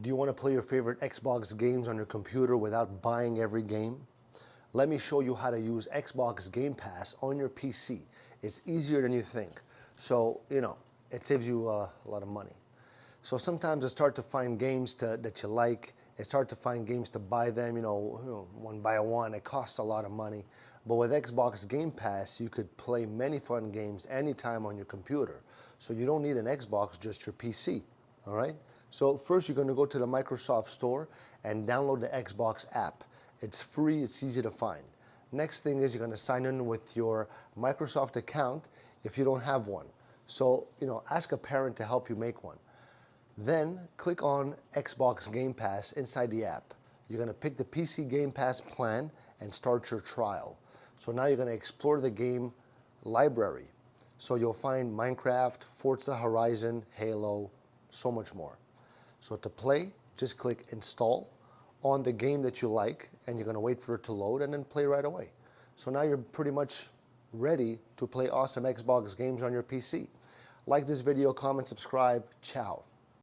Do you want to play your favorite Xbox games on your computer without buying every game? Let me show you how to use Xbox Game Pass on your PC. It's easier than you think. So, it saves you a lot of money. So sometimes it's hard to find games that you like. It's hard to find games to buy them, one by one. It costs a lot of money. But with Xbox Game Pass, you could play many fun games anytime on your computer. So you don't need an Xbox, just your PC, all right? So first you're gonna go to the Microsoft Store and download the Xbox app. It's free, it's easy to find. Next thing is you're gonna sign in with your Microsoft account if you don't have one. So, ask a parent to help you make one. Then click on Xbox Game Pass inside the app. You're gonna pick the PC Game Pass plan and start your trial. So now you're gonna explore the game library. So you'll find Minecraft, Forza Horizon, Halo, so much more. So to play, just click install on the game that you like, and you're gonna wait for it to load and then play right away. So now you're pretty much ready to play awesome Xbox games on your PC. Like this video, comment, subscribe, ciao.